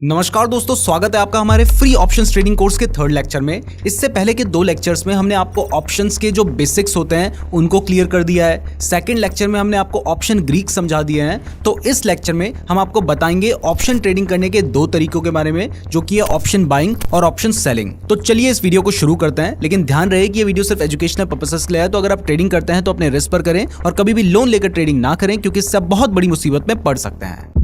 नमस्कार दोस्तों, स्वागत है आपका हमारे फ्री ऑप्शंस ट्रेडिंग कोर्स के थर्ड लेक्चर में। इससे पहले के दो लेक्चर्स में हमने आपको ऑप्शंस के जो बेसिक्स होते हैं उनको क्लियर कर दिया है। सेकंड लेक्चर में हमने आपको ऑप्शन ग्रीक समझा दिए हैं। तो इस लेक्चर में हम आपको बताएंगे ऑप्शन ट्रेडिंग करने के दो तरीकों के बारे में, जो कि है ऑप्शन बाइंग और ऑप्शन सेलिंग। तो चलिए इस वीडियो को शुरू करते हैं, लेकिन ध्यान रहे कि ये वीडियो सिर्फ एजुकेशनल पर्पसेस के लिए है। तो अगर आप ट्रेडिंग करते हैं तो अपने रिस्क पर करें और कभी भी लोन लेकर ट्रेडिंग ना करें, क्योंकि इससे आप बहुत बड़ी मुसीबत में पड़ सकते हैं।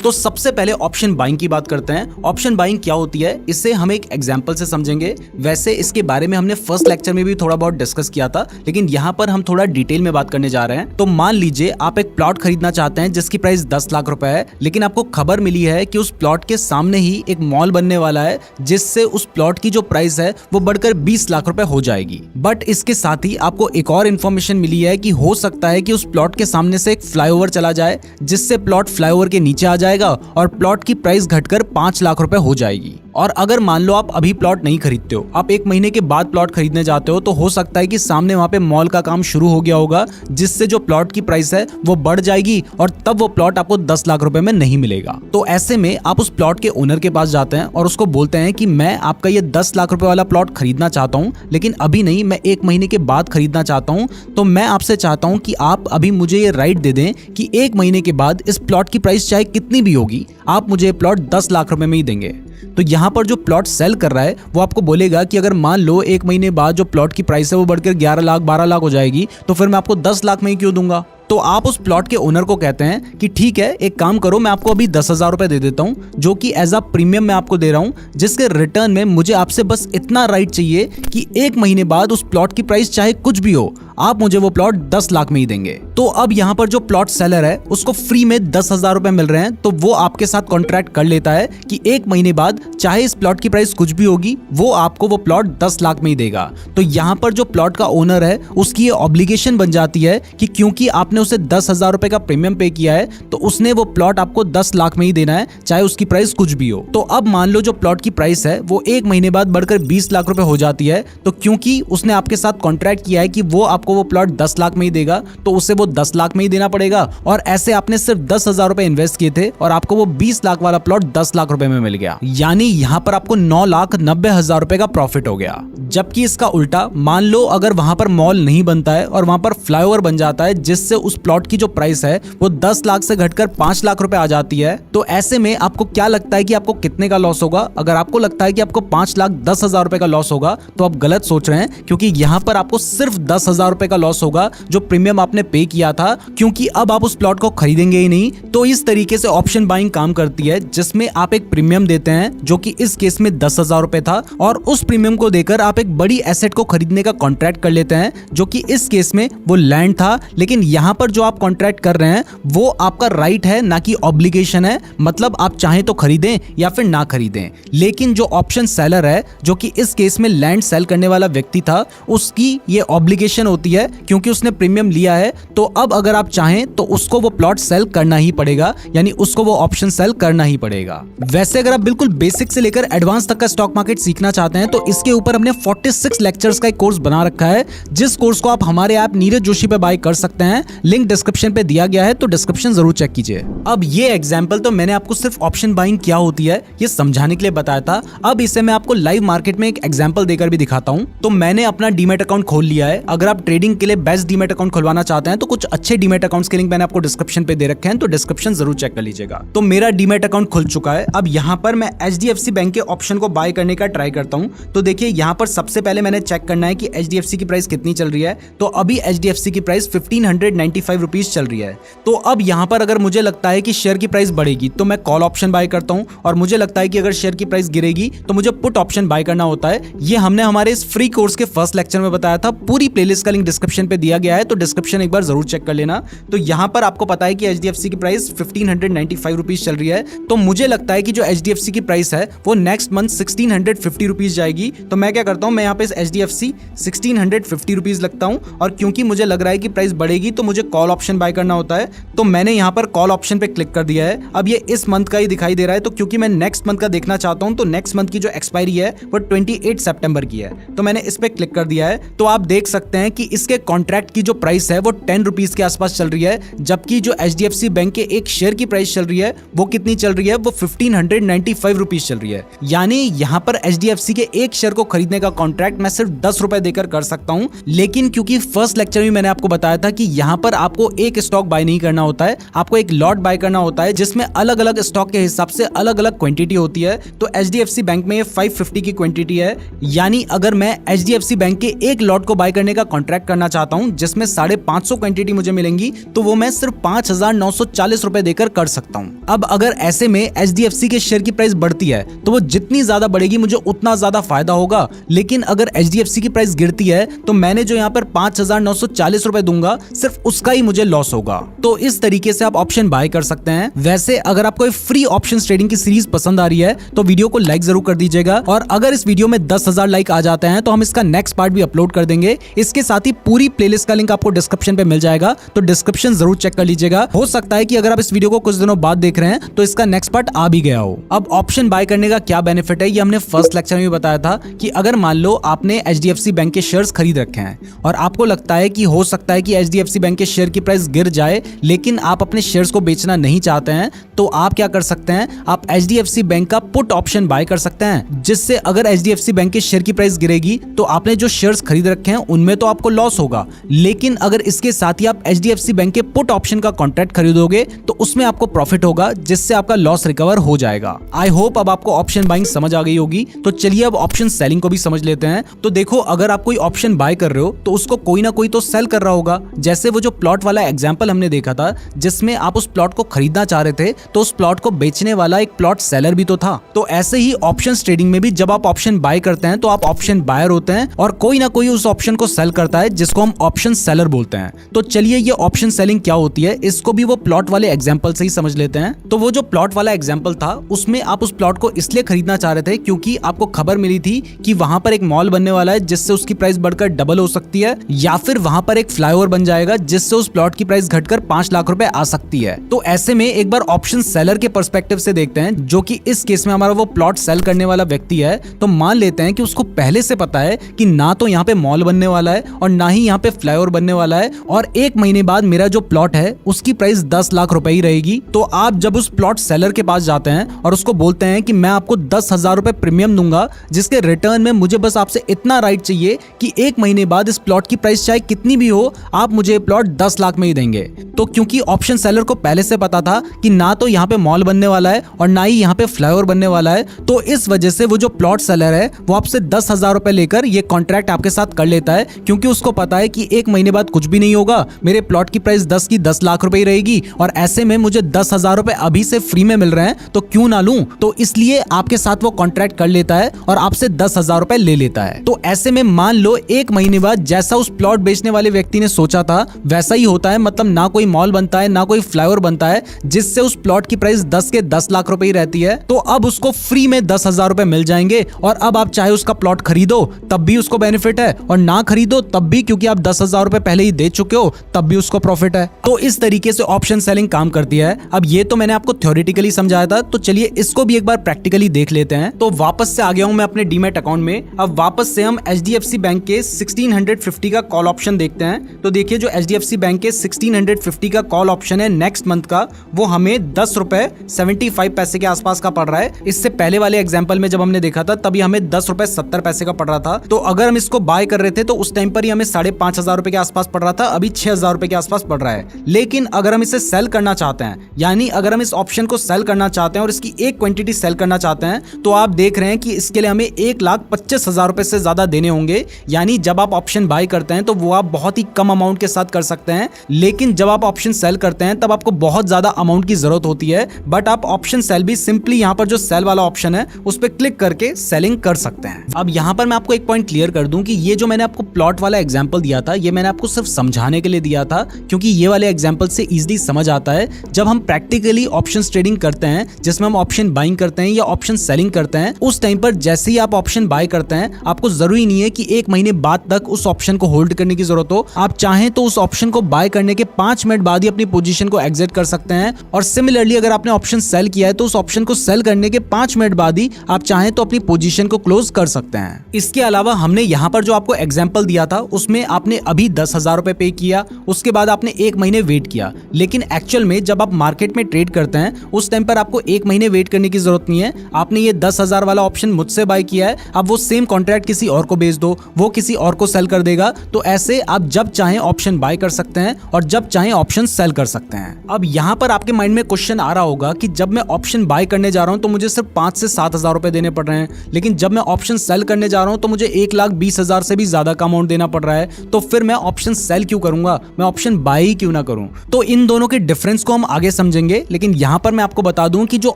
तो सबसे पहले ऑप्शन बाइंग की बात करते हैं। ऑप्शन बाइंग क्या होती है, इससे हम एक एग्जांपल से समझेंगे। वैसे इसके बारे में हमने फर्स्ट लेक्चर में भी थोड़ा बहुत डिस्कस किया था, लेकिन यहाँ पर हम थोड़ा डिटेल में बात करने जा रहे हैं। तो मान लीजिए आप एक प्लॉट खरीदना चाहते हैं जिसकी प्राइस 10 लाख रुपए है, लेकिन आपको खबर मिली है कि उस प्लॉट के सामने ही एक मॉल बनने वाला है, जिससे उस प्लॉट की जो प्राइस है वो बढ़कर 20 लाख रुपए हो जाएगी। बट इसके साथ ही आपको एक और इन्फॉर्मेशन मिली है कि हो सकता है कि उस प्लॉट के सामने से एक फ्लाईओवर चला जाए, जिससे प्लॉट फ्लाईओवर के नीचे आ जाएगा और प्लॉट की प्राइस घटकर 5 लाख रुपए हो जाएगी। और अगर मान लो आप अभी प्लॉट नहीं खरीदते हो, आप एक महीने के बाद प्लॉट खरीदने जाते हो, तो हो सकता है कि सामने वहां पे मॉल का काम शुरू हो गया होगा, जिससे जो प्लॉट की प्राइस है वो बढ़ जाएगी और तब वो प्लॉट आपको 10 लाख रुपए में नहीं मिलेगा। तो ऐसे में आप उस प्लॉट के ओनर के पास जाते हैं और उसको बोलते हैं कि मैं आपका ये 10 लाख रुपए वाला प्लॉट खरीदना चाहता हूँ, लेकिन अभी नहीं, मैं एक महीने के बाद खरीदना चाहता हूँ। तो मैं आपसे चाहता हूँ कि आप अभी मुझे ये राइट दे दें कि एक महीने के बाद इस प्लॉट की प्राइस चाहे कितनी भी होगी, आप मुझे प्लॉट 10 लाख रुपए में ही देंगे। तो यहाँ पर जो प्लॉट सेल कर रहा है वो आपको बोलेगा कि अगर मान लो एक महीने बाद जो प्लॉट की प्राइस है वो बढ़कर 11 लाख 12 लाख हो जाएगी, तो फिर मैं आपको 10 लाख में ही क्यों दूंगा। तो आप उस प्लॉट के ओनर को कहते हैं कि ठीक है, एक काम करो, मैं आपको अभी 10,000 रुपए दे देता हूं, जो कि एज अ प्रीमियम मैं आपको दे रहा हूं, जिसके रिटर्न में मुझे आपसे बस इतना राइट चाहिए कि एक महीने बाद उस प्लॉट की प्राइस चाहे कुछ भी हो, आप मुझे वो प्लॉट 10 लाख में ही देंगे। तो अब यहाँ पर जो प्लॉट सेलर है उसको फ्री में 10,000 रुपए मिल रहे हैं, तो वो आपके साथ कॉन्ट्रैक्ट कर लेता है कि एक महीने बाद चाहे इस प्लॉट की प्राइस कुछ भी होगी, वो आपको वो प्लॉट 10 लाख में ही देगा। तो यहाँ पर जो प्लॉट का ओनर है उसकी ये ऑब्लिगेशन बन जाती है कि क्योंकि आपने उसे 10,000 रुपए का प्रीमियम पे किया है, तो उसने वो प्लॉट आपको 10 लाख में ही देना है, चाहे उसकी प्राइस कुछ भी हो। तो अब मान लो जो प्लॉट की प्राइस है वो एक महीने बाद बढ़कर 20 लाख रुपए हो जाती है, तो क्योंकि उसने आपके साथ कॉन्ट्रैक्ट किया है कि वो आपको वो प्लॉट 10 लाख में ही देगा, तो उसे वो 10 लाख में ही देना पड़ेगा। और ऐसे आपने सिर्फ 10,000 रुपए इन्वेस्ट किए थे और आपको वो 20 लाख वाला प्लॉट 10 लाख रुपए में मिल गया, यानी यहाँ पर आपको 9,90,000 रुपए का प्रॉफिट हो गया। जबकि इसका उल्टा, मान लो अगर वहां पर मॉल नहीं बनता है और वहां पर फ्लाईओवर बन जाता है, जिससे उस प्लॉट की जो प्राइस है वो 10 लाख से घटकर 5 लाख रुपए आ जाती है, तो ऐसे में आपको क्या लगता है कि आपको कितने का लॉस होगा। अगर आपको लगता है कि आपको 5,10,000 रुपए का लॉस होगा, तो आप गलत सोच रहे हैं, क्योंकि यहाँ पर आपको सिर्फ 10,000 रुपए का लॉस होगा जो प्रीमियम आपने पे किया था, क्योंकि अब आप उस प्लॉट को खरीदेंगे ही नहीं। तो इस तरीके से ऑप्शन बाइंग काम करती है, जिसमें आप एक प्रीमियम देते हैं जो कि इस केस में 10,000 रुपए था, और उस प्रीमियम को देकर आप एक बड़ी एसेट को खरीदने का कॉन्ट्रैक्ट कर लेते हैं, जो कि इस केस में वो लैंड था। लेकिन यहाँ पर जो आप कॉन्ट्रैक्ट कर रहे हैं वो आपका राइट है, ना कि ऑब्लिगेशन है। मतलब आप चाहें तो खरीदें या फिर ना खरीदें। लेकिन जो ऑप्शन सेलर है, जो कि इस केस में लैंड सेल करने वाला व्यक्ति था, उसकी ये ऑब्लिगेशन होती है, क्योंकि उसने प्रीमियम लिया है। तो अब अगर आप चाहें तो उसको वो प्लॉट सेल करना ही पड़ेगा, यानी उसको वो ऑप्शन सेल करना ही पड़ेगा। वैसे अगर आप बिल्कुल बेसिक से लेकर एडवांस तक का स्टॉक मार्केट सीखना चाहते हैं, तो इसके ऊपर हमने 46 लेक्चर्स का एक कोर्स बना रखा है, जिस कोर्स को आप हमारे ऐप नीरज जोशी पे बाय कर सकते हैं। लिंक डिस्क्रिप्शन पे दिया गया है, तो डिस्क्रिप्शन जरूर चेक कीजिए। अब ये एग्जांपल तो मैंने आपको सिर्फ ऑप्शन बाइंग क्या होती है ये समझाने के लिए बताया था। अब इसे मैं आपको लाइव मार्केट में एक एग्जांपल देकर भी दिखाता हूं। तो मैंने अपना डीमैट अकाउंट खोल लिया है। अगर आप ट्रेडिंग के लिए बेस्ट डीमैट अकाउंट खुलवाना चाहते हैं, तो कुछ अच्छे डीमैट अकाउंट्स के लिंक मैंने आपको डिस्क्रिप्शन पे दे रखे हैं, तो डिस्क्रिप्शन जरूर चेक कर लीजिएगा। तो मेरा डीमैट अकाउंट खुल चुका है। अब यहाँ पर मैं HDFC बैंक के ऑप्शन को बाय करने का ट्राई करता हूँ। तो देखिए, यहाँ पर सबसे पहले मैंने चेक करना है कि HDFC की प्राइस कितनी चल रही है। तो अभी HDFC की प्राइस 1595 रुपीज चल रही है। तो अब यहाँ पर अगर मुझे लगता है कि शेयर की प्राइस बढ़ेगी तो मैं कॉल ऑप्शन बाय करता हूँ, और मुझे लगता है कि अगर शेयर की प्राइस गिरेगी तो मुझे पुट ऑप्शन बाय करना होता है। ये हमने हमारे इस फ्री कोर्स के फर्स्ट लेक्चर में बताया था। पूरी प्लेलिस्ट का लिंक डिस्क्रिप्शन पे दिया गया है, तो डिस्क्रिप्शन एक बार जरूर चेक कर लेना। तो यहाँ पर आपको पता है कि HDFC की प्राइस 1595 रुपीज चल रही है। तो मुझे लगता है कि जो HDFC की प्राइस है वो नेक्स्ट मंथ 1650 रुपीज जाएगी। तो मैं क्या करता हूँ, मैं यहाँ पे HDFC 1650 रुपीज लगता हूँ, और क्योंकि मुझे लग रहा है कि प्राइस बढ़ेगी तो मुझे कॉल ऑप्शन बाय करना होता है। तो मैंने यहाँ पर कॉल ऑप्शन पे क्लिक कर दिया है। अब ये इस मंथ का ही दिखाई दे रहा है, तो क्योंकि मैं नेक्स्ट मंथ का देखना चाहता हूँ, तो नेक्स्ट मंथ की जो एक्सपायरी है वो 28 सितंबर की है। तो मैंने इस पे क्लिक कर दिया है। तो आप देख सकते हैं कि इसके कॉन्ट्रैक्ट की जो प्राइस है वो 10 रुपीज के आसपास चल रही है, जबकि जो HDFC बैंक के एक शेयर की प्राइस चल रही है वो कितनी चल रही है, वो 1595 रुपीज चल रही है। यानी यहाँ पर HDFC के एक शेयर को खरीदने का कॉन्ट्रैक्ट मैं सिर्फ 10 रुपए देकर कर सकता हूँ। लेकिन क्योंकि फर्स्ट लेक्चर में मैंने आपको बताया था कि यहाँ पर आपको एक स्टॉक बाय नहीं करना होता है, आपको एक लॉट बाय करना होता है जिसमें अलग अलग स्टॉक के हिसाब से अलग अलग क्वांटिटी होती है। तो HDFC बैंक में 550 की क्वांटिटी है, यानी अगर मैं HDFC बैंक के एक लॉट को बाय करने का कॉन्ट्रैक्ट करना चाहता हूं जिसमें 550 क्वांटिटी मुझे मिलेंगी, तो वो मैं सिर्फ 5940 रुपए देकर कर सकता हूं। अब अगर ऐसे में HDFC के शेयर की प्राइस बढ़ती है तो वो जितनी ज्यादा बढ़ेगी मुझे उतना ज्यादा फायदा होगा, लेकिन अगर HDFC की प्राइस गिरती है तो मैंने जो यहाँ पर 5940 रुपए दूंगा सिर्फ उसका ही मुझे लॉस होगा। तो इस तरीके से आप ऑप्शन बाय कर सकते हैं। वैसे अगर आपको फ्री ऑप्शन ट्रेडिंग की सीरीज पसंद आ रही है तो वीडियो को लाइक जरूर कर दीजिएगा, और अगर इस वीडियो में 10,000 लाइक आ जाते हैं तो हम इसका नेक्स्ट पार्ट भी अपलोड कर देंगे। इसके साथ ही पूरी प्लेलिस्ट का लिंक आपको डिस्क्रिप्शन पे मिल जाएगा, तो डिस्क्रिप्शन जरूर चेक कर लीजिएगा। हो सकता है कि अगर आप इस वीडियो को कुछ दिनों बाद देख रहे हैं तो इसका नेक्स्ट पार्ट आ भी गया हो। अब ऑप्शन बाय करने का क्या बेनिफिट है ये हमने फर्स्ट लेक्चर में भी बताया था कि अगर मान लो आपने HDFC बैंक के शेयर्स खरीद रखे हैं और आपको लगता है कि हो सकता है कि HDFC बैंक के शेयर की प्राइस गिर जाए, लेकिन आप अपने शेयर्स को बेचना नहीं चाहते हैं, तो आप क्या कर सकते हैं, आप HDFC बैंक का पुट ऑप्शन बाय कर सकते हैं, जिससे अगर HDFC बैंक के शेयर की प्राइस गिरेगी तो आपने जो शेयर्स खरीद रखे हैं उनमें तो आपको लॉस होगा, लेकिन अगर इसके साथ ही आप HDFC बैंक के पुट ऑप्शन का कॉन्ट्रैक्ट खरीदोगे तो उसमें आपको प्रॉफिट होगा, जिससे आपका लॉस रिकवर हो जाएगा। आई होप अब आपको ऑप्शन बाइंग समझ आ गई होगी। तो चलिए अब ऑप्शन सेलिंग को भी समझ लेते हैं। तो देखो, अगर आप कोई ऑप्शन बाय कर रहे हो तो उसको कोई ना कोई तो सेल कर रहा होगा। जैसे वो जो प्लॉट वाला एग्जांपल हमने देखा था जिसमें आप उस प्लॉट को खरीदना चाह रहे थे, तो उस प्लॉट को बेचने वाला एक प्लॉट सेलर भी तो था। तो ऐसे ही ऑप्शंस ट्रेडिंग में भी जब आप ऑप्शन बाय करते हैं तो आप ऑप्शन बायर होते हैं और कोई ना कोई उस ऑप्शन को सेल करता है जिसको हम ऑप्शन सेलर बोलते हैं। तो चलिए ये ऑप्शन सेलिंग क्या होती है इसको भी वो प्लॉट वाले एग्जांपल से ही समझ लेते हैं। तो वो जो प्लॉट वाला एग्जांपल था उसमें आप उस प्लॉट को इसलिए खरीदना चाह रहे थे क्योंकि आपको खबर मिली थी कि वहां पर एक मॉल बनने वाला है जिससे उसकी प्राइस बढ़कर डबल हो सकती है, या फिर वहां पर एक फ्लाईओवर बन जाएगा जिससे उस प्लॉट की प्राइस घटकर 5 लाख रुपए आ सकती है। तो ऐसे में एक बार ऑप्शन सेलर के पर्सपेक्टिव से देखते हैं, जो कि इस केस में हमारा वो प्लॉट सेल करने वाला व्यक्ति है। तो मान लेते हैं कि उसको पहले से पता है कि ना तो यहाँ पे मॉल बनने वाला है और ना ही यहाँ पे फ्लाईओवर बनने वाला है, और 1 महीने बाद मेरा जो प्लॉट है उसकी प्राइस 10 लाख रुपए ही रहेगी। तो आप जब उस प्लॉट सेलर के पास जाते हैं और उसको बोलते हैं कि मैं आपको 10,000 रुपए प्रीमियम दूंगा, जिसके रिटर्न में मुझे बस आपसे इतना राइट चाहिए कि 1 महीने बाद इस प्लॉट की प्राइस चाहे कितनी भी हो, आप मुझे प्लॉट 10 लाख में ही देंगे। तो क्योंकि ऑप्शन सेलर को पहले से पता था कि ना तो यहाँ पे मॉल बनने वाला है और ना ही यहाँ पे फ्लाईओवर बनने वाला है, तो इस वजह से वो जो प्लॉट सेलर है वो आपसे 10,000 रुपए लेकर ये कॉन्ट्रैक्ट आपके साथ कर लेता है, क्योंकि उसको पता है कि 1 महीने बाद कुछ भी नहीं होगा, मेरे प्लॉट की प्राइस 10 की 10 लाख रुपए ही रहेगी, और ऐसे में मुझे 10,000 रुपए अभी से फ्री में मिल रहे हैं तो क्यों ना लूं। तो इसलिए आपके साथ वो कॉन्ट्रैक्ट कर लेता है और आपसे 10,000 रुपए ले लेता है। तो ऐसे में मान लो 1 महीने बाद जैसा उस प्लॉट बेचने वाले व्यक्ति ने सोचा था वैसा ही होता है, मतलब ना कोई मॉल बनता है ना कोई फ्लाईओवर बनता है, जिससे उस प्लॉट की प्राइस 10 के 10 लाख रुपए ही रहती है। तो अब उसको फ्री में 10,000 रुपए मिल जाएंगे, और अब आप चाहे उसका प्लॉट खरीदो तब भी उसको बेनिफिट है, और ना खरीदो तब भी, क्योंकि आप 10,000 रुपए पहले ही दे चुके हो, तब भी उसको प्रॉफिट है। तो इस तरीके से ऑप्शन सेलिंग काम करती है। अब ये तो मैंने आपको थ्योरेटिकली समझाया था, तो चलिए इसको भी एक बार प्रैक्टिकली देख लेते हैं। तो वापस से आ गया हूं मैं अपने डीमैट अकाउंट में। अब वापस से हम HDFC बैंक के 1650 का कॉल ऑप्शन देखते हैं। तो देखिए जो HDFC बैंक के 1650 का कॉल ऑप्शन है नेक्स्ट मंथ का, वो हमें 10 रुपए 75 पैसे के आसपास का पड़ रहा है। इससे पहले वाले एग्जांपल में जब हमने देखा था तभी हमें 10 रुपए 70 पैसे का पड़ रहा था। तो अगर हम इसको बाय कर रहे थे तो उस टाइम पर ही हमें 5,500 रुपए के आसपास पड़ रहा था, अभी 6,000 रुपए के आसपास पड़ रहा है। लेकिन अगर हम इसे सेल करना चाहते हैं, यानी अगर हम इस ऑप्शन को सेल करना चाहते हैं और इसकी एक क्वांटिटी सेल करना चाहते हैं, तो आप देख रहे हैं कि इसके लिए हमें 1,25,000 रुपए से ज्यादा देने होंगे। यानी जब आप ऑप्शन बाय करते हैं तो वो आप बहुत ही कम अमाउंट के साथ कर सकते हैं, लेकिन जब आप ऑप्शन सेल करते हैं तब आपको बहुत ज्यादा अमाउंट की जरूरत होती है। बट आप ऑप्शन सेल भी सिंपली यहाँ पर जो सेल वाला ऑप्शन है उस पर क्लिक करके सेलिंग कर सकते हैं। अब यहाँ पर मैं आपको एक पॉइंट क्लियर कर दूं कि ये जो मैंने आपको प्लॉट वाला एग्जांपल दिया था, ये मैंने आपको सिर्फ समझाने के लिए दिया था, क्योंकि ये वाले एग्जांपल से इजीली समझ आता है। जब हम प्रैक्टिकली ऑप्शन ट्रेडिंग करते हैं, जिसमें हम ऑप्शन बाइंग करते हैं या ऑप्शन सेलिंग करते हैं, उस टाइम पर जैसे ही आप ऑप्शन बाय करते हैं, आपको जरूरी नहीं है कि 1 महीने बाद तक उस ऑप्शन को होल्ड करने की जरूरत हो। आप चाहें तो उस ऑप्शन को बाय करने के 5 मिनट बाद ही अपनी पोजीशन को एग्जिट कर सकते हैं, और सिमिलरली अगर आपने ऑप्शन सेल किया है तो उस ऑप्शन को सेल करने के 5 मिनट बाद ही आप चाहें तो अपनी पोजीशन को क्लोज कर सकते हैं। इसके अलावा हमने यहाँ पर जो आपको एग्जांपल दिया था उसमें आपने अभी 10,000 रुपए पे किया, उसके बाद आपने 1 महीने वेट किया। लेकिन एक्चुअल में जब आप मार्केट में ट्रेड करते हैं उस टाइम पर आपको 1 महीने वेट करने की जरूरत नहीं है। आपने ये 10,000 वाला ऑप्शन मुझसे बाय किया है, अब वो सेम कॉन्ट्रैक्ट किसी और को बेच दो, वो किसी और को सेल कर देगा। तो ऐसे आप जब चाहें ऑप्शन बाय कर सकते हैं और जब चाहें ऑप्शन सेल कर सकते हैं। अब यहाँ पर आपके माइंड में क्वेश्चन आ रहा होगा कि जब मैं ऑप्शन बाय करने जा रहा हूँ तो मुझे सिर्फ 5 से 7,000 रुपए देने पड़ रहे हैं, लेकिन जब मैं ऑप्शन सेल करने जा रहा हूँ तो मुझे 1,20,000 से भी ज्यादा का अमाउंट देना पड़ रहा है। तो फिर मैं ऑप्शन सेल क्यों करूंगा, मैं ऑप्शन बाय ही क्यों ना करूं। तो इन दोनों के डिफरेंस को हम आगे समझेंगे, लेकिन यहां पर मैं आपको बता दूं कि जो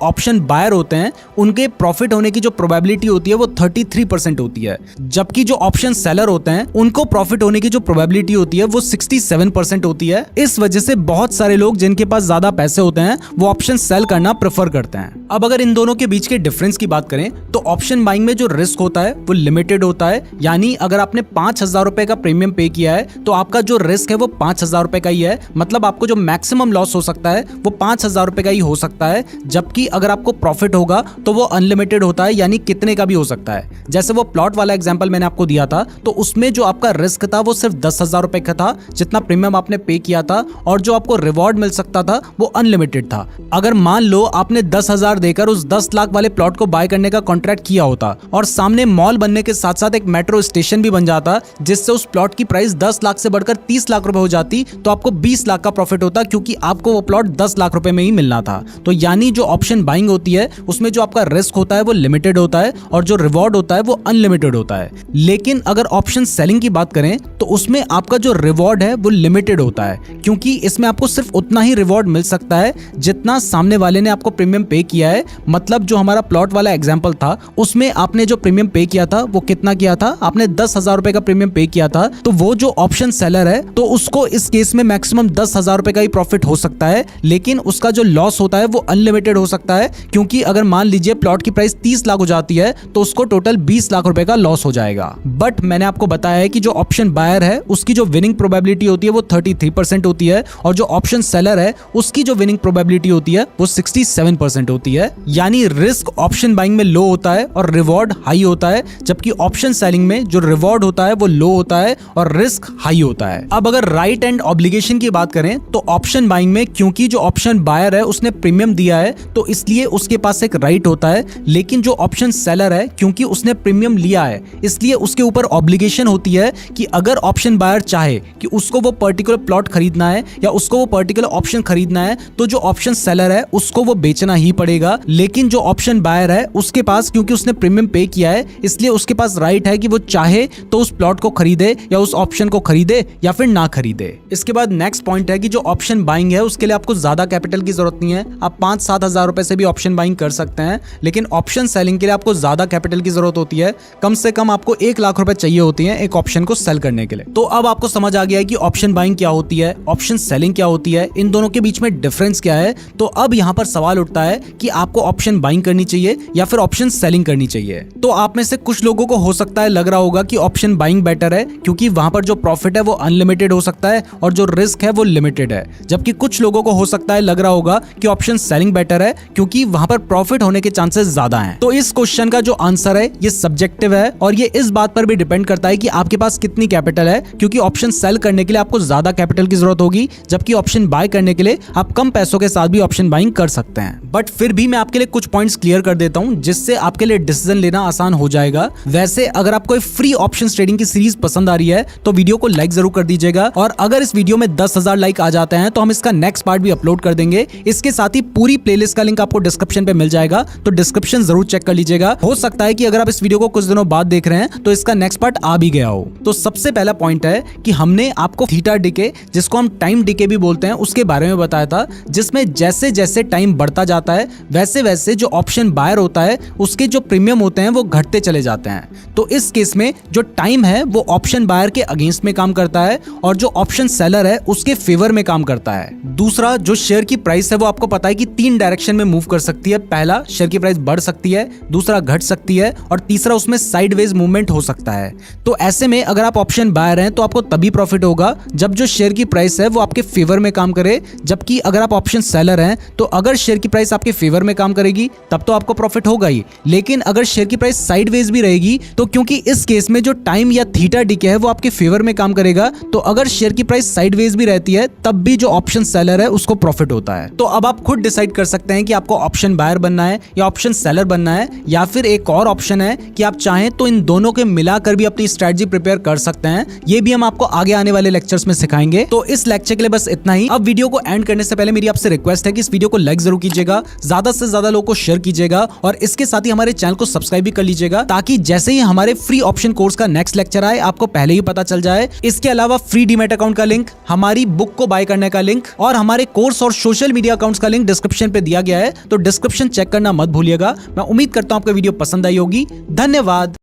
ऑप्शन बायर होते हैं उनके प्रॉफिट होने की जो प्रोबेबिलिटी होती है वो 33% होती है, जबकि जो ऑप्शन सेलर होते हैं उनको प्रॉफिट होने की जो प्रोबेबिलिटी होती है वो 67% होती है। इस वजह से बहुत सारे लोग जिनके पास ज्यादा पैसे होते हैं वो ऑप्शन सेल करना प्रेफर करते हैं। अब अगर इन दोनों के बीच के डिफरेंस की बात करें तो ऑप्शन बाइंग में जो रिस्क होता है वो लिमिटेड होता है, यानी अगर आपने 5,000 रुपए का प्रीमियम पे किया है तो आपका जो रिस्क है वो 5,000 रुपए का ही है। मतलब आपको जो मैक्सिमम लॉस हो सकता है वो 5,000 रुपए का ही हो सकता है, जबकि अगर आपको प्रॉफिट होगा तो वो अनलिमिटेड होता है, यानी कितने का भी हो सकता है। जैसे वो प्लॉट वाला एग्जांपल मैंने आपको दिया था तो उसमें जो आपका रिस्क था वो सिर्फ 10,000 रुपए का था जितना प्रीमियम आपने पे किया था, और जो आपको रिवॉर्ड मिल सकता था वो अनलिमिटेड था। अगर मान लो आपने 10,000 देकर उस 10 लाख वाले प्लॉट को बाय करने का कॉन्ट्रैक्ट किया होता और सामने मॉल बनने के साथ साथ एक मेट्रो स्टेशन भी बन जाता जिससे उस प्लॉट की प्राइस 10 लाख से बढ़कर 30 लाख रुपए हो जाती, तो आपको 20 लाख का प्रॉफिट होता, क्योंकि आपको वो प्लॉट 10 लाख रुपए में ही मिलना था। तो यानी जो ऑप्शन बाइंग होती है उसमें जो आपका रिस्क होता है वो लिमिटेड होता है और जो रिवॉर्ड होता है वो अनलिमिटेड होता है। लेकिन अगर ऑप्शन सेलिंग की बात करें तो उसमें आपका जो रिवॉर्ड है वो लिमिटेड होता है, क्योंकि इसमें आपको सिर्फ उतना ही रिवॉर्ड मिल सकता है जितना सामने वाले ने आपको प्रीमियम पे किया है। मतलब जो हमारा प्लॉट वाला एग्जांपल था उसमें आपने जो प्रीमियम पे किया था वो कितना किया था, आपने 10,000 रुपए का प्रीमियम पे किया था, तो वो जो ऑप्शन सेलर है तो उसको इस केस में मैक्सिमम 10,000 रुपए का ही प्रॉफिट हो सकता है, लेकिन उसका जो लॉस होता है वो अनलिमिटेड हो सकता है, क्योंकि अगर मान लीजिए प्लॉट की प्राइस 30 लाख हो जाती है तो उसको टोटल 20 लाख रुपए का लॉस हो जाएगा। बट मैंने आपको बताया है कि जो ऑप्शन बायर है उसकी जो विनिंग प्रोबेबिलिटी होती है वो 33% होती है, और जो ऑप्शन सेलर है उसकी जो विनिंग प्रोबेबिलिटी होती है वो 67% होती है। यानी रिस्क ऑप्शन बाइंग में लो होता है और रिवॉर्ड हाई होता है, जबकि ऑप्शन सेलिंग में जो रिवॉर्ड होता है वो लो होता है और रिस्क हाई होता है। अब अगर राइट एंड ऑब्लिगेशन की बात करें तो ऑप्शन बाइंग में क्योंकि जो ऑप्शन बायर है उसने प्रीमियम दिया है तो इसलिए उसके पास एक राइट होता है, लेकिन जो ऑप्शन सेलर है क्योंकि उसने प्रीमियम लिया है इसलिए उसके ऊपर ऑब्लिगेशन होती है कि अगर ऑप्शन बायर चाहे कि उसको वो पर्टिकुलर प्लॉट खरीदना है या उसको वो पर्टिकुलर ऑप्शन खरीदना है तो जो ऑप्शन सेलर है उसको वो बेचना ही पड़ेगा। लेकिन जो ऑप्शन बायर है उसके पास क्योंकि उसने प्रीमियम पे किया है इसलिए उसके पास राइट है कि वो चाहे तो उस प्लॉट को खरीदे या उस ऑप्शन को खरीदे या फिर ना खरीदे। इसके बाद नेक्स्ट पॉइंट है कि जो ऑप्शन बाइंग है उसके लिए आपको ज्यादा कैपिटल की जरूरत नहीं है, आप 5-7 हजार रुपए से भी ऑप्शन बाइंग कर सकते हैं, लेकिन ऑप्शन सेलिंग के लिए आपको ज्यादा कैपिटल की जरूरत होती है। कम से कम आपको 1 लाख रुपए चाहिए होती है एक ऑप्शन को सेल करने के लिए। तो अब आपको समझ आ गया है कि ऑप्शन बाइंग क्या होती है, ऑप्शन सेलिंग क्या होती है, इन दोनों के बीच में डिफरेंस क्या है। तो अब यहाँ पर सवाल उठता है कि आपको ऑप्शन बाइंग करनी चाहिए या फिर ऑप्शन सेलिंग करनी चाहिए। तो आप में से कुछ लोगों को हो सकता है लग रहा होगा कि ऑप्शन बाइंग बेटर है क्योंकि वहां पर जो प्रॉफिट है वो अनलिमिटेड हो सकता है और जो रिस्क है वो लिमिटेड है, जबकि कुछ लोगों को हो सकता है लग रहा होगा कि ऑप्शन सेलिंग बेटर है क्योंकि वहां पर प्रॉफिट होने के चांसेस ज्यादा हैं। तो इस क्वेश्चन का जो आंसर है ये सब्जेक्टिव है और ये इस बात पर भी डिपेंड करता है कि आपके पास कितनी कैपिटल है, क्योंकि ऑप्शन सेल करने के लिए आपको ज्यादा कैपिटल की जरूरत होगी, जबकि ऑप्शन बाय करने के लिए आप कम पैसों के साथ भी ऑप्शन बाइंग कर सकते हैं। बट फिर भी मैं आपके लिए कुछ पॉइंट्स क्लियर कर देता हूं जिससे आपके लिए डिसीजन लेना आसान हो जाएगा। वैसे अगर आपको फ्री ऑप्शन ट्रेडिंग की सीरीज पसंद आ रही है तो वीडियो को लाइक जरूर कर दीजिएगा, और अगर इस वीडियो में 10,000 लाइक आ जाते हैं तो हम इसका नेक्स्ट पार्ट भी अपलोड कर देंगे। इसके साथ ही पूरी प्लेलिस्ट का लिंक आपको डिस्क्रिप्शन पे मिल जाएगा, तो डिस्क्रिप्शन जरूर चेक कर लीजिएगा। हो सकता है कि अगर आप इस वीडियो को कुछ दिनों बाद देख रहे हैं तो इसका नेक्स्ट पार्ट आ भी गया हो। तो सबसे पहला पॉइंट है कि हमने आपको थीटा डिके, जिसको हम टाइम डिके भी बोलते हैं, उसके बारे में बताया था, जिसमें जैसे जैसे टाइम बढ़ता जाता है वैसे वैसे जो ऑप्शन बायर होता है उसके जो प्रीमियम होते हैं वो घटते चले जाते हैं। तो इस केस में जो टाइम है वो ऑप्शन बायर के अगेंस्ट में काम करता है और जो ऑप्शन सेलर है उसके फेवर में काम करता है। दूसरा, जो शेयर की प्राइस है वो आपको पता है कि 3 डायरेक्शन में मूव कर सकती है। पहला, शेयर की प्राइस बढ़ सकती है, दूसरा घट सकती है, और तीसरा उसमें साइडवेज मूवमेंट हो सकता है। तो ऐसे में अगर आप ऑप्शन बायर हैं तो आपको तभी प्रॉफिट होगा जब जो शेयर की प्राइस है वो आपके फेवर में काम करे, जबकि अगर आप ऑप्शन सेलर हैं तो अगर शेयर की प्राइस आपके फेवर में काम करेगी तब तो आपको प्रॉफिट होगा ही, लेकिन अगर शेयर की प्राइस साइडवेज भी रहेगी तो क्योंकि इस केस में जो टाइम या थीटा डिके है वो आपके फेवर में काम करेगा। तो अगर शेयर की प्राइस साइडवेज भी रहती है तब भी जो ऑप्शन सेलर है उसको प्रॉफिट होता है। तो अब आप खुद डिसाइड कर सकते हैं कि आपको ऑप्शन बायर बनना है या ऑप्शन सेलर बनना है, या फिर एक और ऑप्शन है कि आप चाहें तो इन दोनों के मिलाकर भी अपनी स्ट्रेटजी प्रिपेयर कर सकते हैं। ये भी हम आपको आगे आने वाले लेक्चर्स में सिखाएंगे। तो इस लेक्चर के लिए बस इतना ही। अब वीडियो को एंड करने से पहले मेरी आपसे रिक्वेस्ट है कि इस वीडियो को लाइक जरूर कीजिएगा, ज्यादा से ज्यादा लोगों को शेयर कीजिएगा और इसके साथ ही हमारे चैनल को सब्सक्राइब भी कर लीजिएगा, ताकि जैसे ही हमारे फ्री ऑप्शन कोर्स का नेक्स्ट लेक्चर आए आपको पहले ही पता चल जाए। इसके अलावा फ्री डीमैट अकाउंट का लिंक, हमारी बुक को बाय करने का लिंक और हमारे कोर्स और सोशल मीडिया अकाउंट्स का लिंक डिस्क्रिप्शन पे दिया गया है, तो डिस्क्रिप्शन चेक करना मत भूलिएगा। मैं उम्मीद करता हूं आपको वीडियो पसंद आई होगी। धन्यवाद।